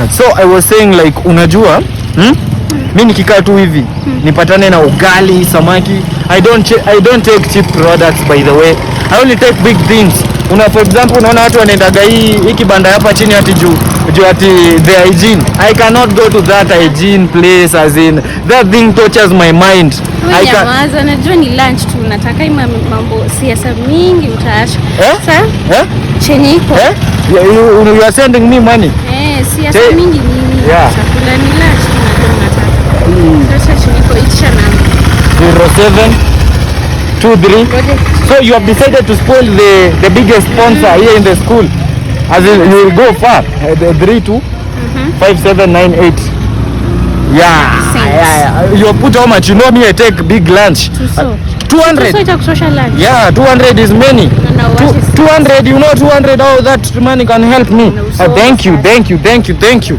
Yeah, so I was saying like unajua, mimi nikikaa tu hivi nipatane na ugali, samaki, I don't take cheap products by the way. I only take big things. For example, unaona watu wanaendaga hii kibanda hapa chini ati juu ati the hygiene. I cannot go to that hygiene place, as in that thing tortures my mind. Nyamaza, najua ni lunch tu, nataka mambo siasa mingi utaacha. Sasa chenye iko you are sending me money. Siasa mingi nini? Chakula ni lunch tu nataka. Sasa chenye iko itisha namba 0723. So you have decided to spoil the biggest sponsor here in the school. As in, you will go far. 325798. Yeah. You put how much? You know me, I take big lunch. 200. So itakutosha lunch. Yeah, 200 is many. 200, you know 200, how that money can help me. Thank you.